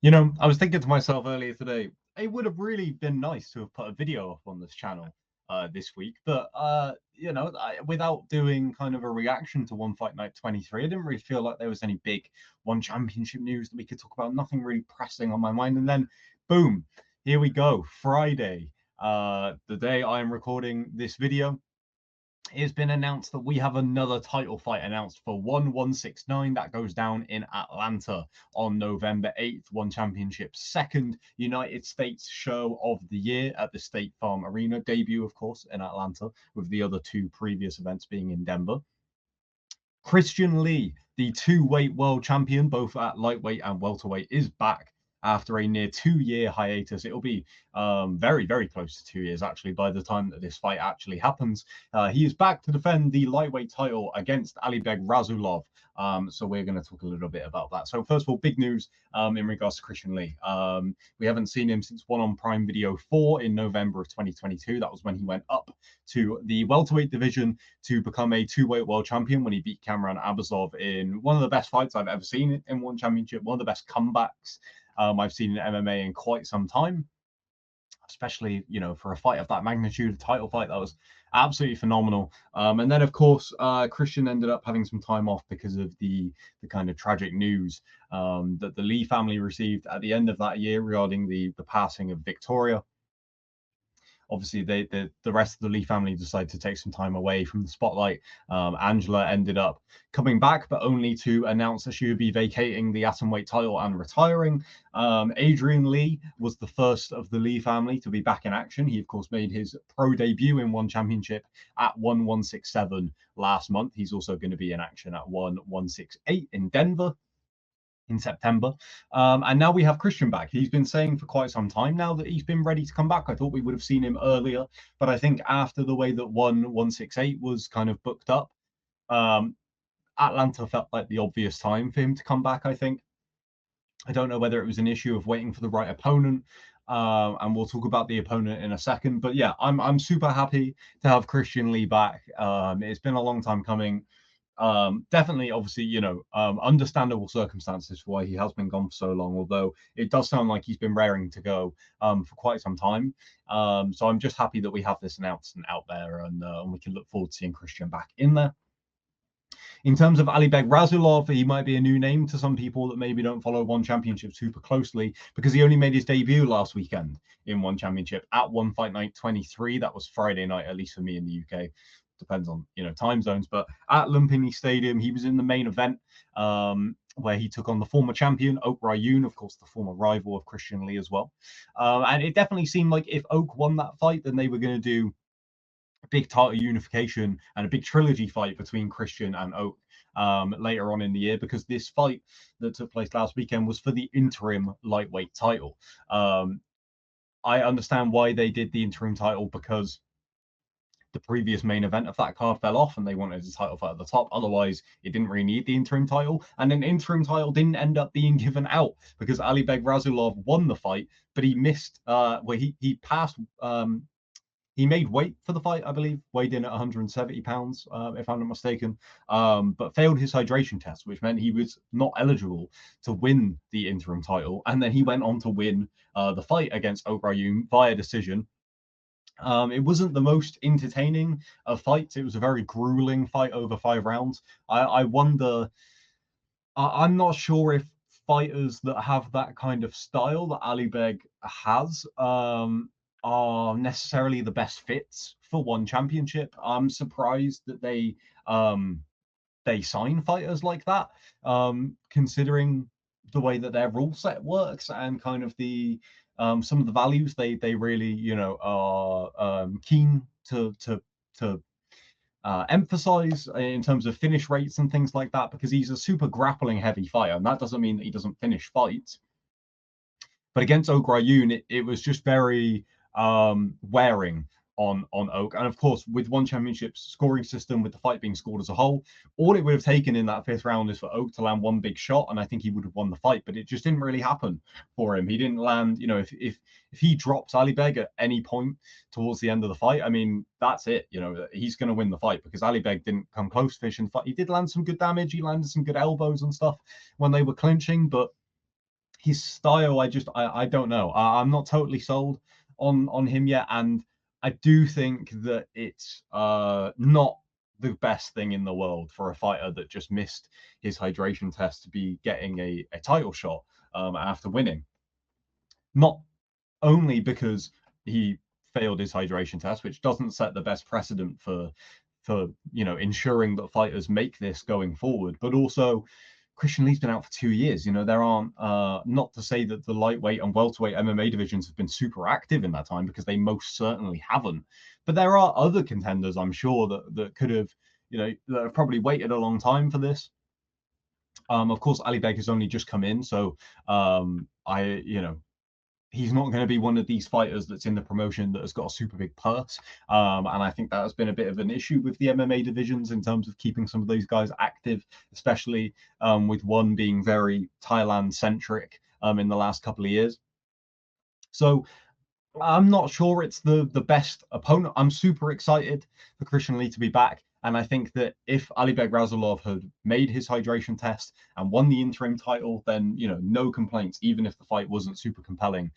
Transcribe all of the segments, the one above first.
I was thinking to myself earlier today, it would have really been nice to have put a video up on this channel this week, but without doing kind of a reaction to One Fight Night 23, I didn't really feel like there was any big One Championship news that we could talk about. Nothing really pressing on my mind, and then boom, here we go, Friday, the day I am recording this video. It's been announced that we have another title fight announced for 1169 that goes down in Atlanta on November 8th. One Championship's second United States show of the year at the State Farm Arena. Debut, of course, in Atlanta, with the other two previous events being in Denver. Christian Lee, the two-weight world champion, both at lightweight and welterweight, is back after a near 2-year hiatus. It'll be very, very close to 2 years, actually, by the time that this fight actually happens. He is back to defend the lightweight title against Alibeg Rasulov. So we're going to talk a little bit about that. So first of all, big news in regards to Christian Lee. We haven't seen him since One on Prime Video 4 in November of 2022. That was when he went up to the welterweight division to become a two-weight world champion when he beat Cameron Abazov in one of the best fights I've ever seen in One Championship, one of the best comebacks I've seen in MMA in quite some time, especially, for a fight of that magnitude, a title fight. That was absolutely phenomenal. And then, of course, Christian ended up having some time off because of the kind of tragic news that the Lee family received at the end of that year regarding the passing of Victoria. Obviously, the rest of the Lee family decided to take some time away from the spotlight. Angela ended up coming back, but only to announce that she would be vacating the atomweight title and retiring. Adrian Lee was the first of the Lee family to be back in action. He, of course, made his pro debut in One Championship at 1167 last month. He's also going to be in action at 1168 in Denver in September. And now we have Christian back. He's been saying for quite some time now that he's been ready to come back. I thought we would have seen him earlier, but I think after the way that 1168 was kind of booked up, Atlanta felt like the obvious time for him to come back, I think. I don't know whether it was an issue of waiting for the right opponent, and we'll talk about the opponent in a second. But yeah, I'm super happy to have Christian Lee back. It's been a long time coming. Definitely, obviously, understandable circumstances for why he has been gone for so long, although it does sound like he's been raring to go for quite some time. So I'm just happy that we have this announcement out there, and we can look forward to seeing Christian back in there. In terms of Alibeg Rasulov, he might be a new name to some people that maybe don't follow One Championship super closely, because he only made his debut last weekend in One Championship at One Fight Night 23. That was Friday night, at least for me in the UK. Depends on time zones, but at Lumpini Stadium, he was in the main event where he took on the former champion Oak Rayun, of course, the former rival of Christian Lee as well. And it definitely seemed like if Oak won that fight, then they were going to do a big title unification and a big trilogy fight between Christian and Oak later on in the year, because this fight that took place last weekend was for the interim lightweight title. I understand why they did the interim title, because the previous main event of that card fell off and they wanted a title fight at the top. Otherwise, it didn't really need the interim title. And an interim title didn't end up being given out because Alibeg Rasulov won the fight, but he missed, he passed, he made weight for the fight, I believe, weighed in at 170 pounds, if I'm not mistaken, but failed his hydration test, which meant he was not eligible to win the interim title. And then he went on to win the fight against Oak Rayun via decision. It wasn't the most entertaining of fights. It was a very grueling fight over 5 rounds. I wonder, I'm not sure if fighters that have that kind of style that Alibeg has are necessarily the best fits for One Championship. I'm surprised that they sign fighters like that, considering the way that their rule set works and kind of the some of the values they really are keen to emphasize in terms of finish rates and things like that, because he's a super grappling heavy fighter, and that doesn't mean that he doesn't finish fights. But against Oak Rayun, it was just very wearing on Oak. And of course, with One Championship's scoring system, with the fight being scored as a whole, all it would have taken in that 5th round is for Oak to land one big shot, and I think he would have won the fight. But it just didn't really happen for him. He didn't land, if he drops Alibeg at any point towards the end of the fight, I mean, that's it. He's going to win the fight, because Alibeg didn't come close to finishing the fight. He did land some good damage. He landed some good elbows and stuff when they were clinching, but his style, I don't know. I'm not totally sold on him yet, and I do think that it's not the best thing in the world for a fighter that just missed his hydration test to be getting a title shot after winning. Not only because he failed his hydration test, which doesn't set the best precedent for ensuring that fighters make this going forward, but also Christian Lee's been out for 2 years. There aren't not to say that the lightweight and welterweight MMA divisions have been super active in that time, because they most certainly haven't. But there are other contenders, I'm sure, that could have, that have probably waited a long time for this. Of course, Alibeg has only just come in, so he's not going to be one of these fighters that's in the promotion that has got a super big purse. And I think that has been a bit of an issue with the MMA divisions in terms of keeping some of those guys active, especially with one being very Thailand centric in the last couple of years. So I'm not sure it's the best opponent. I'm super excited for Christian Lee to be back. And I think that if Alibeg Rasulov had made his hydration test and won the interim title, then, no complaints, even if the fight wasn't super compelling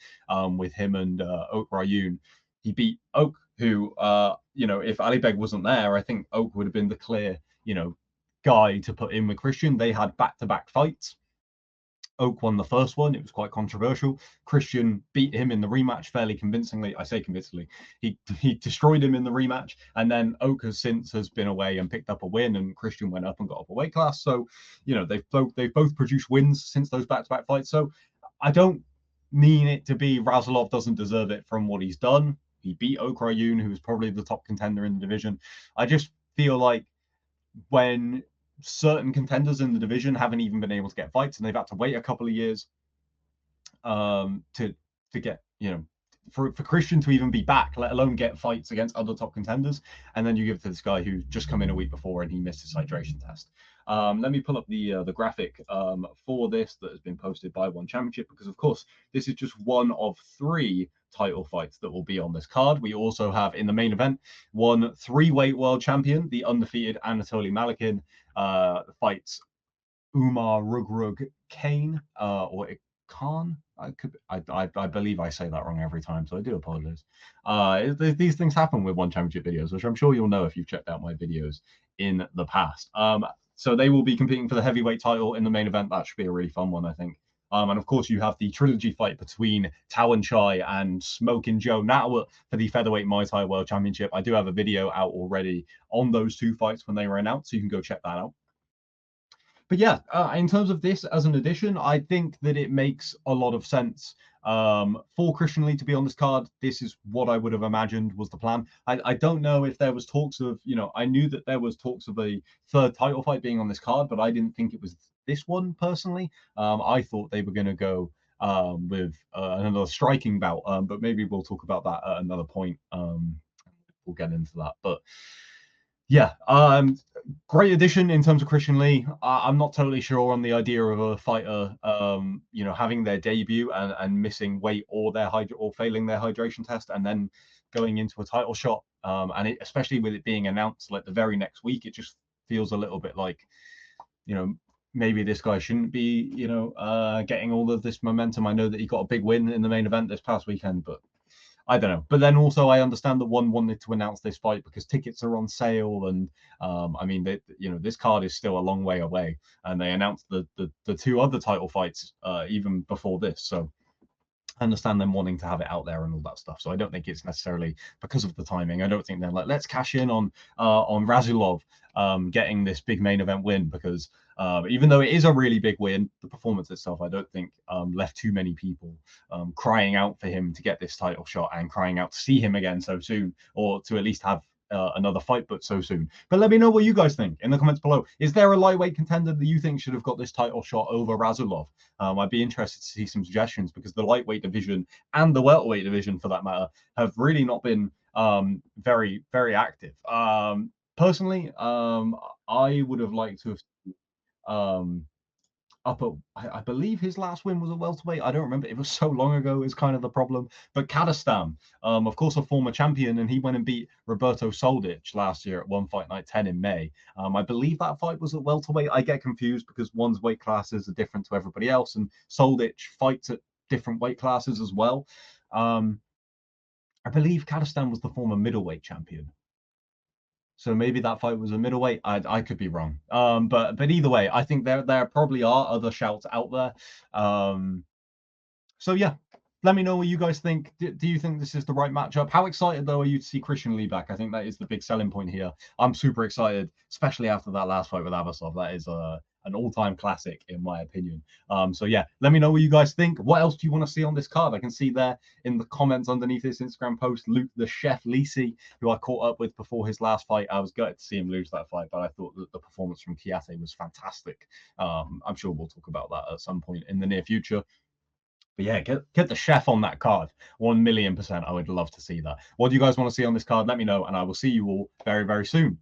with him and Oak Rayun. He beat Oak, who, if Alibeg wasn't there, I think Oak would have been the clear, guy to put in with Christian. They had back-to-back fights. Oak won the first one. It was quite controversial. Christian beat him in the rematch fairly convincingly. I say convincingly. He destroyed him in the rematch, and then Oak has been away and picked up a win, and Christian went up and got up a weight class. So, they've both produced wins since those back-to-back fights. So I don't mean it to be Rasulov doesn't deserve it from what he's done. He beat Oak Rayun, who was probably the top contender in the division. I just feel like when certain contenders in the division haven't even been able to get fights, and they've had to wait a couple of years to get, for Christian to even be back, let alone get fights against other top contenders. And then you give it to this guy who just come in a week before and he missed his hydration test. Let me pull up the graphic for this that has been posted by One Championship, because of course this is just one of 3 title fights that will be on this card. We also have in the main event one 3-weight world champion, the undefeated Anatoly Malikin, fights Umar Rugrug Kane, or Khan. I believe I say that wrong every time, so I do apologize. These things happen with One Championship videos, which I'm sure you'll know if you've checked out my videos in the past. So they will be competing for the heavyweight title in the main event. That should be a really fun one, I think. And of course, you have the trilogy fight between Tawan Chai and Smoking Joe Natwat for the featherweight Muay Thai World Championship. I do have a video out already on those 2 fights when they were announced, so you can go check that out. But yeah, in terms of this as an addition, I think that it makes a lot of sense for Christian Lee to be on this card. This is what I would have imagined was the plan. I don't know if there was talks of, I knew that there was talks of a 3rd title fight being on this card, but I didn't think it was this one personally. I thought they were going to go with another striking bout, but maybe we'll talk about that at another point. We'll get into that. But yeah, great addition in terms of Christian Lee. I'm not totally sure on the idea of a fighter, having their debut and missing weight or failing their hydration test and then going into a title shot. And especially with it being announced like the very next week, it just feels a little bit like, maybe this guy shouldn't be, getting all of this momentum. I know that he got a big win in the main event this past weekend, but I don't know. But then also I understand that One wanted to announce this fight because tickets are on sale, and this card is still a long way away, and they announced the 2 other title fights even before this. So I understand them wanting to have it out there and all that stuff. So I don't think it's necessarily because of the timing. I don't think they're like, let's cash in on Rasulov getting this big main event win, because even though it is a really big win, the performance itself, I don't think left too many people crying out for him to get this title shot and crying out to see him again so soon, or to at least have another fight, but so soon. But let me know what you guys think in the comments below. Is there a lightweight contender that you think should have got this title shot over Rasulov? I'd be interested to see some suggestions, because the lightweight division and the welterweight division, for that matter, have really not been very, very active. Personally, I would have liked to have up at, I believe his last win was a welterweight. I don't remember. It was so long ago is kind of the problem. But Kadestan, of course, a former champion, and he went and beat Roberto Soldic last year at One Fight Night 10 in May. I believe that fight was at welterweight. I get confused because one's weight classes are different to everybody else, and Soldic fights at different weight classes as well. I believe Kadestan was the former middleweight champion. So maybe that fight was a middleweight. I could be wrong. But either way, I think there probably are other shouts out there. So yeah, let me know what you guys think. Do you think this is the right matchup? How excited though are you to see Christian Lee back? I think that is the big selling point here. I'm super excited, especially after that last fight with Avasov. That is an all-time classic in my opinion. So yeah, let me know what you guys think. What else do you want to see on this card? I can see there in the comments underneath this Instagram post, Luke the Chef Lisi, who I caught up with before his last fight. I was gutted to see him lose that fight, but I thought that the performance from Kiate was fantastic. I'm sure we'll talk about that at some point in the near future. But yeah, get the chef on that card. 1,000,000%. I would love to see that. What do you guys want to see on this card? Let me know, and I will see you all very, very soon.